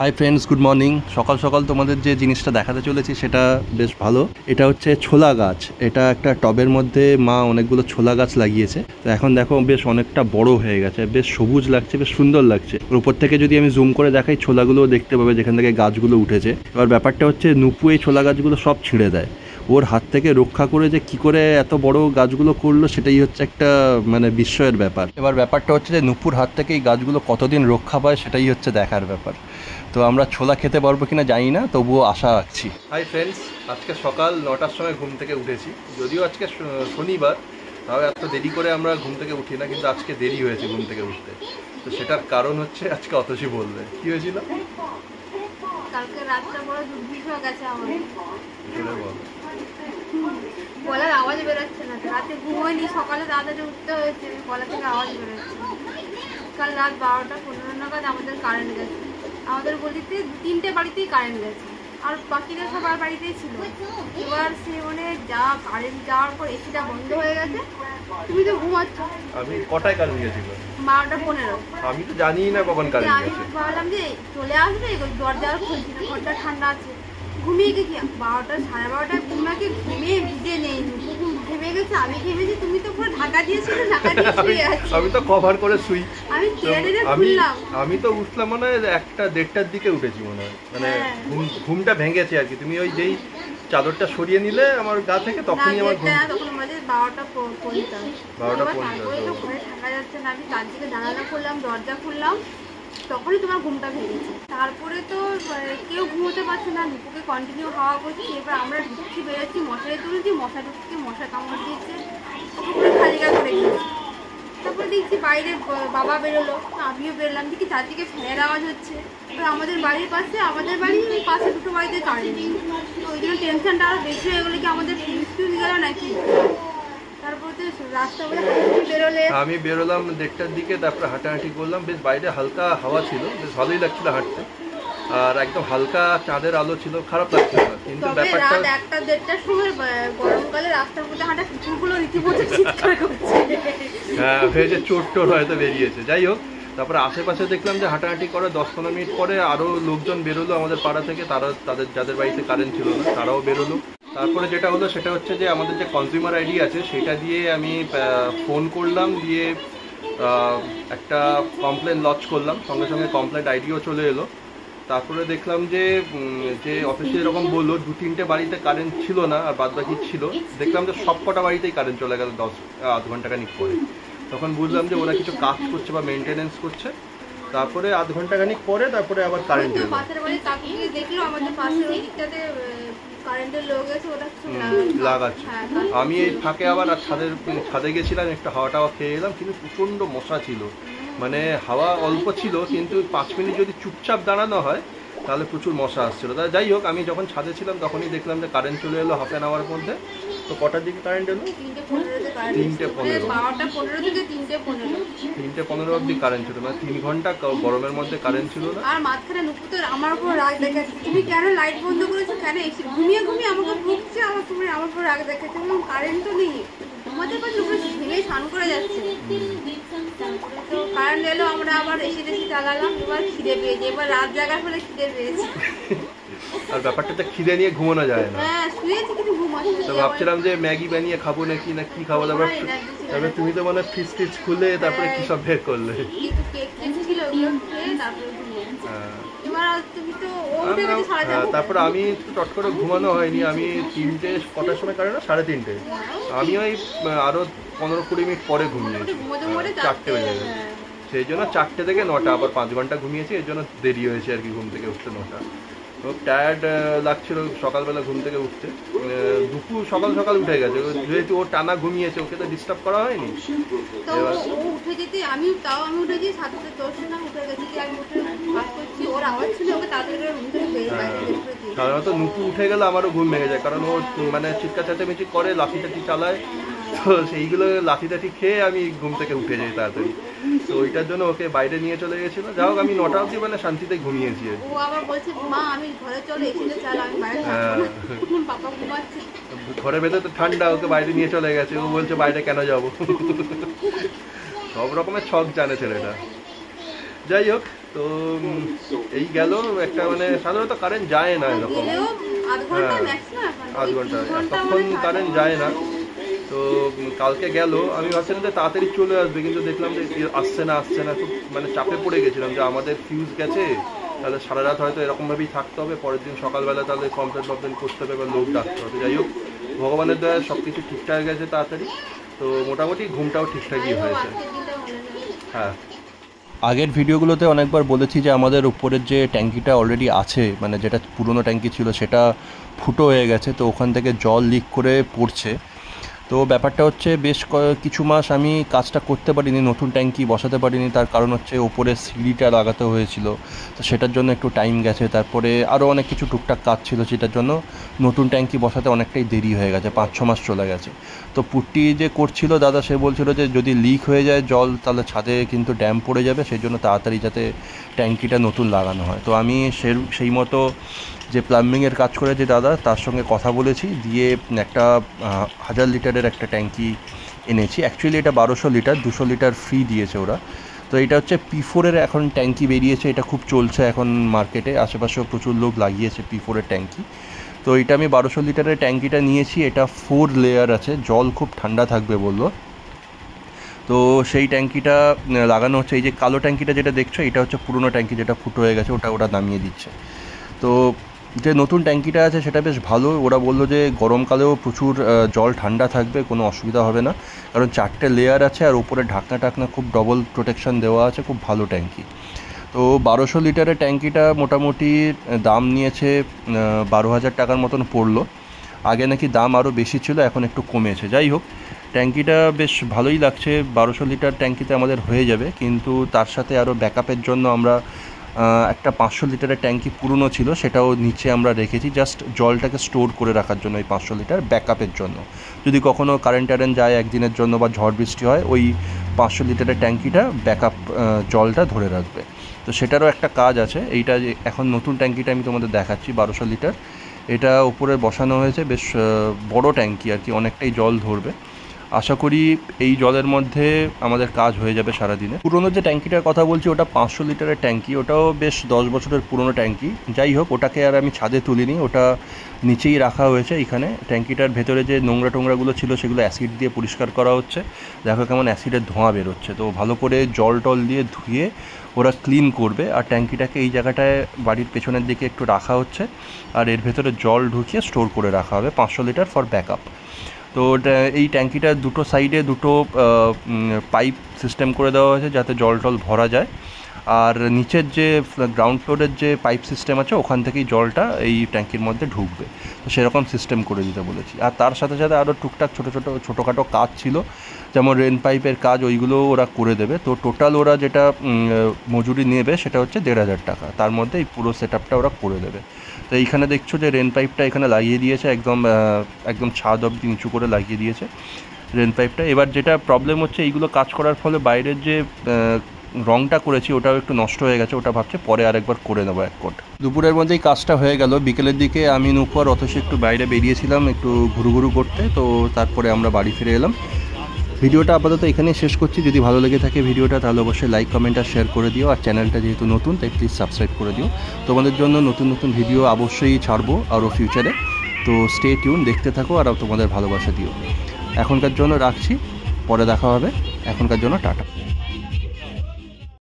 Hi friends, good morning. সকাল সকাল তোমাদের যে জিনিসটা দেখাতে চলেছি সেটা বেশ ভালো। এটা হচ্ছে ছোলা গাছ। এটা একটা টবের মধ্যে মা অনেকগুলো ছোলা গাছ লাগিয়েছে। তো এখন দেখো বেশ অনেকটা বড় হয়ে গেছে, বেশ সবুজ লাগছে, বেশ সুন্দর লাগছে। ওর উপর থেকে যদি আমি জুম করে দেখাই, ছোলাগুলোও দেখতে পাবে যেখান থেকে গাছগুলো উঠেছে। এবার ব্যাপারটা হচ্ছে নুপু এই ছোলা গাছগুলো সব ছিঁড়ে দেয়। ওর হাত থেকে রক্ষা করে যে কি করে এত বড় গাছগুলো করলো সেটাই হচ্ছে একটা মানে বিস্ময়ের ব্যাপার। এবার ব্যাপারটা হচ্ছে যে নুপুর হাত থেকে এই গাছগুলো কতদিন রক্ষা পায় সেটাই হচ্ছে দেখার ব্যাপার। তো আমরা ছোলা খেতে পারবো কিনা জানি না, তবুও আশা রাখছি। হাই ফ্রেন্ডস, আজকে সকাল 9টার সময় ঘুম থেকে উঠেছি। যদিও আজকে শনিবার, তাও এত দেরি করে আমরা ঘুম থেকে উঠি না, কিন্তু আজকে দেরি হয়েছে ঘুম থেকে উঠতে। তো সেটার কারণ হচ্ছে আজকে অতসী বলবে কি হয়েছিল। কালকে রাতটা বড় দুর্বিষহ গেছে আমার। বল। গলার আওয়াজ বেরোচ্ছে না, রাতে ঘুমোয়নি, সকালে তাড়াতাড়ি উঠতে হয়েছে, গলা থেকে আওয়াজ বেরোচ্ছে। কাল রাত 12টা 15 নাগাদ আমাদের কারেন্ট গেছে। আমাদের গলিতে 3টে বাড়িতেই কারেন্ট গেছে, আর বাকিরা সবার বাড়িতেই ছিল। এবার সে মানে যা কারেন্ট যাওয়ার পর এসিটা বন্ধ হয়ে গেছে। তুমি তো ঘুমাচ্ছ। আমি কটায় কারেন্ট গেছিল? 12টা 15। আমি তো জানিই না কখন কারেন্ট আমি গেছে। ভাবলাম যে চলে আসবে, দরজা খুলছি না, ঘরটা ঠান্ডা আছে। ঘুমিয়ে গেছি 12টা 12:30টায় ঘুমাকে ঘুমিয়ে ভিজে নেই, ঘেমে গেছে, আমি ঘেমেছি, তুমি তো পুরো ঢাকা দিয়েছিল, ঢাকা দিয়ে শুয়ে আছি। আমি তো কভার করে শুই। আমি টেনে খুললাম। আমি তো উঠলাম মনে হয় 1টা-1:30টার দিকে উঠেছি মনে হয়, মানে ঘুমটা ভেঙেছে আর কি। তুমি ওই যেই চাদরটা সরিয়ে নিলে আমার গা থেকে, তখনই আমার ঘুম। তখন আমাদের 12টা 50। 12টা 50 ঘরে থাকা যাচ্ছে না, আমি তার দিকে জানালা খুললাম, দরজা খুললাম, তখনই তোমার ঘুমটা ভেঙেছে। তারপরে তো কেউ ঘুমোতে পারছে না, নুপুকে কন্টিনিউ হাওয়া করছি। এবার আমরা ঢুকছি, বেরোচ্ছি, মশারি তুলছি, মশা ঢুকছি, মশা কামড় দিচ্ছে, ওকে পুরো খালিকা করে দিয়েছি। তারপরে দেখছি বাইরে বাবা বেরোলো, আমিও বেরোলাম, দেখি চারদিকে ফ্যানের আওয়াজ হচ্ছে। এবার আমাদের বাড়ির পাশে, আমাদের বাড়ি ওই পাশে 2টো বাড়িতে কারেন্ট নেই। তো ওই জন্য টেনশনটা আরও বেশি হয়ে গেলো, কি আমাদের ফিউজ গেল নাকি। তারপরে তো রাস্তা বলে বেরোলে, আমি বেরোলাম 1:30টার দিকে, তারপরে হাঁটাহাঁটি করলাম। বেশ বাইরে হালকা হাওয়া ছিল, বেশ ভালোই লাগছিল হাঁটতে, আর একদম হালকা চাঁদের আলো ছিল, খারাপ লাগছিল না। কিন্তু ব্যাপারটা 1টা-1:30টার সময় গরমকালে রাস্তার মধ্যে হাঁটা কুকুরগুলো রীতিমতো চিৎকার করছে। হ্যাঁ, ভেজে চোট টোট হয়তো বেরিয়েছে। যাই হোক, তারপরে আশেপাশে দেখলাম যে হাঁটাহাঁটি করে 10-15 মিনিট পরে আরও লোকজন বেরোলো আমাদের পাড়া থেকে। তারা তাদের যাদের বাড়িতে কারেন্ট ছিল না তারাও বেরোলো। তারপরে যেটা হলো সেটা হচ্ছে যে আমাদের যে কনজিউমার আইডি আছে সেটা দিয়ে আমি ফোন করলাম, দিয়ে একটা কমপ্লেন লঞ্চ করলাম। সঙ্গে সঙ্গে কমপ্লেন আইডিও চলে এলো। তারপরে দেখলাম যে অফিসে এরকম বললো 2-3টে বাড়িতে কারেন্ট ছিল না, আর বাদবাকি ছিল। দেখলাম যে সব কটা বাড়িতেই কারেন্ট চলে গেল আধ ঘন্টা খানিক পরে। তখন বুঝলাম যে ওরা কিছু কাজ করছে বা মেনটেনেন্স করছে। তারপরে আধ ঘন্টা খানিক পরে তারপরে আবার কারেন্ট এলো। লাগাচ্ছে। আমি এই ফাঁকে আবার ছাদে গেছিলাম, একটু হাওয়া টাওয়া খেয়ে এলাম, কিন্তু প্রচণ্ড মশা ছিল। মানে হাওয়া অল্প ছিল, কিন্তু 5 মিনিট যদি চুপচাপ দাঁড়ানো হয় তাহলে প্রচুর মশা আসছিল। তা যাই হোক, আমি যখন ছাদে ছিলাম তখনই দেখলাম যে কারেন্ট চলে এলো হাফ অ্যান আওয়ার মধ্যে। তো কটার দিকে কারেন্ট এলো? 3:15। 3:15 অবধি কারেন্ট ছিল, মানে 3 ঘন্টা গরমের মধ্যে কারেন্ট ছিল না। আর মাঝখানে নুপু তো আমার উপর রাগ দেখাচ্ছে, তুমি কেন লাইট বন্ধ করেছো, কেন এসে ঘুমিয়ে ঘুমিয়ে আমাকে ভুগছে, আমার তুমি আমার উপর রাগ দেখাচ্ছে। কারেন্ট তো নেই, আমাদের পাশে উপরে ভেঙে স্নান করে যাচ্ছে। তো কারেন্ট এলো, আমরা আবার এসে চালালাম। এবার খিদে পেয়েছে, এবার রাত জাগার ফলে খিদে পেয়েছে। আর ব্যাপারটা তো খিদে নিয়ে ঘুমানো যায় না। হ্যাঁ, শুয়েছি কিন্তু ঘুম আসছে। তো ভাবছিলাম যে ম্যাগি বানিয়ে খাবো নাকি না কি খাবো। তারপরে তুমি তো মানে ফ্রিজ টিজ খুলে তারপরে কি সব বের করলে। তারপরে আমি চট করে ঘুমানো হয়নি। আমি 3টে কটার সময় কারণ 3:30। আমি ওই আরো 15-20 মিনিট পরে ঘুমিয়েছি, 4টে বেজে গেছে। সেই জন্য 4টে থেকে 9টা, আবার 5 ঘন্টা ঘুমিয়েছি। এর জন্য দেরি হয়েছে আর কি ঘুম থেকে উঠতে 9টা। খুব টায়ার্ড লাগছিল সকালবেলা ঘুম থেকে উঠতে। দুপুর সকাল সকাল উঠে গেছে, যেহেতু ও টানা ঘুমিয়েছে, ওকে তো ডিস্টার্ব করা হয়নি। উঠে যেতে আমি উঠেছি 7:10 না উঠে গেছি, আমি উঠে কাজ করছি, ওর আওয়াজ ছিল, ওকে তাড়াতাড়ি রুম থেকে বের করে। সাধারণত নুপু উঠে গেলে আমারও ঘুম ভেঙে যায়, কারণ ও মানে চিৎকার চেঁচামেচি করে, লাঠি টাঠি চালায়। তো সেইগুলো লাঠি টাঠি খেয়ে আমি ঘুম থেকে উঠে যাই তাড়াতাড়ি। তো ওইটার জন্য ওকে বাইরে নিয়ে চলে গেছিল। যাই হোক, আমি 9টা অবধি মানে শান্তিতে ঘুমিয়েছি। ও আবার বলছে, মা আমি ঘরে চলে এসে চাল, আমি বাইরে পাপা ঘুমাচ্ছে। ঘরের ভেতরে তো ঠান্ডা, ওকে বাইরে নিয়ে চলে গেছে। ও বলছে বাইরে কেন যাবো। সব রকমের ছক জানে ছেলেটা। যাই হোক, তো এই গেল একটা, মানে সাধারণত কারেন্ট যায় না এরকম, আধ ঘন্টা তখন কারেন্ট যায় না। তো কালকে গেল, আমি ভাবছিলাম যে তাড়াতাড়ি চলে আসবে, কিন্তু দেখলাম যে আসছে না। খুব মানে চাপে পড়ে গেছিলাম যে আমাদের ফিউজ গেছে, তাহলে সারা রাত হয়তো এরকমভাবেই থাকতে হবে, পরের দিন সকালবেলা তাহলে কমপ্লেন করতে হবে বা লোক ডাকতে হবে। যাই হোক, ভগবানের দয়ায় সব কিছু ঠিকঠাক গেছে তাড়াতাড়ি, তো মোটামুটি ঘুমটাও ঠিকঠাকই হয়েছে। হ্যাঁ, আগের ভিডিওগুলোতে অনেকবার বলেছি যে আমাদের উপরের যে ট্যাঙ্কিটা অলরেডি আছে, মানে যেটা পুরনো ট্যাঙ্কি ছিল সেটা ফুটো হয়ে গেছে, তো ওখান থেকে জল লিক করে পড়ছে। তো ব্যাপারটা হচ্ছে বেশ কিছু মাস আমি কাজটা করতে পারিনি, নতুন ট্যাঙ্কি বসাতে পারিনি। তার কারণ হচ্ছে ওপরে সিঁড়িটা লাগাতে হয়েছিল, তো সেটার জন্য একটু টাইম গেছে। তারপরে আরও অনেক কিছু টুকটাক কাজ ছিল, সেটার জন্য নতুন ট্যাঙ্কি বসাতে অনেকটাই দেরি হয়ে গেছে, 5-6 মাস চলে গেছে। তো পুট্টি যে করছিল দাদা, সে বলছিল যে যদি লিক হয়ে যায় জল, তাহলে ছাদে কিন্তু ড্যাম পড়ে যাবে, সেই জন্য তাড়াতাড়ি যাতে ট্যাঙ্কিটা নতুন লাগানো হয়। তো আমি সেই মতো যে প্লাম্বিংয়ের কাজ করে যে দাদা, তার সঙ্গে কথা বলেছি, দিয়ে একটা 1000 লিটারের একটা ট্যাঙ্কি এনেছি। অ্যাকচুয়ালি এটা 1200 লিটার, 200 লিটার ফ্রি দিয়েছে ওরা। তো এটা হচ্ছে P4 এখন ট্যাঙ্কি বেরিয়েছে, এটা খুব চলছে এখন মার্কেটে, আশেপাশেও প্রচুর লোক লাগিয়েছে P4 ট্যাঙ্কি। তো এটা আমি 1200 লিটারের ট্যাঙ্কিটা নিয়েছি, এটা 4 লেয়ার আছে, জল খুব ঠান্ডা থাকবে বললো। তো সেই ট্যাঙ্কিটা লাগানো হচ্ছে। এই যে কালো ট্যাঙ্কিটা যেটা দেখছো, এটা হচ্ছে পুরনো ট্যাঙ্কি, যেটা ফুটো হয়ে গেছে, ওরা নামিয়ে দিচ্ছে। তো যে নতুন ট্যাঙ্কিটা আছে সেটা বেশ ভালো। ওরা বললো যে গরমকালেও প্রচুর জল ঠান্ডা থাকবে, কোনো অসুবিধা হবে না, কারণ 4টে লেয়ার আছে আর উপরে ঢাকনা খুব ডবল প্রোটেকশন দেওয়া আছে, খুব ভালো ট্যাঙ্কি। তো 1200 লিটারের ট্যাঙ্কিটা মোটামুটি দাম নিয়েছে 12,000 টাকার মতন পড়লো। আগে নাকি দাম আরও বেশি ছিল, এখন একটু কমেছে। যাই হোক, ট্যাঙ্কিটা বেশ ভালোই লাগছে। 1200 লিটার ট্যাঙ্কিতে আমাদের হয়ে যাবে, কিন্তু তার সাথে আরও ব্যাকআপের জন্য আমরা একটা 500 লিটারের ট্যাঙ্কি পুরনো ছিল, সেটাও নিচে আমরা রেখেছি, জাস্ট জলটাকে স্টোর করে রাখার জন্য। এই 500 লিটার ব্যাকআপের জন্য, যদি কখনও কারেন্ট যায় একদিনের জন্য বা ঝড় বৃষ্টি হয়, ওই 500 লিটারের ট্যাঙ্কিটা ব্যাকআপ জলটা ধরে রাখবে। তো সেটারও একটা কাজ আছে। এইটা যে এখন নতুন ট্যাঙ্কিটা আমি তোমাদের দেখাচ্ছি, 1200 লিটার, এটা উপরে বসানো হয়েছে, বেশ বড় ট্যাঙ্কি আর কি, অনেকটাই জল ধরবে। আশা করি এই জলের মধ্যে আমাদের কাজ হয়ে যাবে সারাদিনে। পুরনো যে ট্যাঙ্কিটার কথা বলছি, ওটা 500 লিটারের ট্যাঙ্কি, ওটাও বেশ 10 বছরের পুরনো ট্যাঙ্কি। যাই হোক, ওটাকে আর আমি ছাদে তুলিনি, ওটা নিচেই রাখা হয়েছে। এখানে ট্যাঙ্কিটার ভেতরে যে নোংরাগুলো ছিল, সেগুলো অ্যাসিড দিয়ে পরিষ্কার করা হচ্ছে। দেখো কেমন অ্যাসিডের ধোঁয়া বেরোচ্ছে। তো ভালো করে জল দিয়ে ধুয়ে ওরা ক্লিন করবে, আর ট্যাঙ্কিটাকে এই জায়গাটায় বাড়ির পেছনের দিকে একটু রাখা হচ্ছে, আর এর ভেতরে জল ঢুকিয়ে স্টোর করে রাখা হবে 500 লিটার ফর ব্যাকআপ। তো এই ট্যাঙ্কিটার দুটো সাইডে দুটো পাইপ সিস্টেম করে দেওয়া হয়েছে, যাতে জল ভরা যায়। আর নিচের যে গ্রাউন্ড ফ্লোরের যে পাইপ সিস্টেম আছে, ওখান থেকেই জলটা এই ট্যাঙ্কির মধ্যে ঢুকবে। তো সেরকম সিস্টেম করে দিতে বলেছি। আর তার সাথে সাথে আরও টুকটাক ছোটোখাটো কাজ ছিল, যেমন রেন পাইপের কাজ, ওইগুলো ওরা করে দেবে। তো টোটাল ওরা যেটা মজুরি নেবে সেটা হচ্ছে 1,500 টাকা, তার মধ্যে এই পুরো সেট আপটা ওরা করে দেবে। তো এইখানে দেখছো যে রেন পাইপটা এখানে লাগিয়ে দিয়েছে, একদম ছাদ অবধি নিচু করে লাগিয়ে দিয়েছে রেন পাইপটা। এবার যেটা প্রবলেম হচ্ছে, এইগুলো কাজ করার ফলে বাইরের যে রংটা করেছি ওটাও একটু নষ্ট হয়ে গেছে, ওটা ভাবছে পরে আরেকবার করে নেবো এক কোট। দুপুরের মধ্যেই কাজটা হয়ে গেল। বিকেলের দিকে আমি নুপুর অথচ একটু বাইরে বেরিয়েছিলাম একটু ঘুরু করতে, তো তারপরে আমরা বাড়ি ফিরে এলাম। ভিডিওটা আপাতত এখানেই শেষ করছি। যদি ভালো লেগে থাকে ভিডিওটা, তাহলে অবশ্যই লাইক, কমেন্ট আর শেয়ার করে দিও। আর চ্যানেলটা যেহেতু নতুন, তাই প্লিজ সাবস্ক্রাইব করে দিও। তোমাদের জন্য নতুন ভিডিও অবশ্যই ছাড়বো আরও ফিউচারে। তো স্টে টিউন, দেখতে থাকো আর তোমাদের ভালোবাসা দিও। এখনকার জন্য রাখছি, পরে দেখা হবে। এখনকার জন্য টাটা।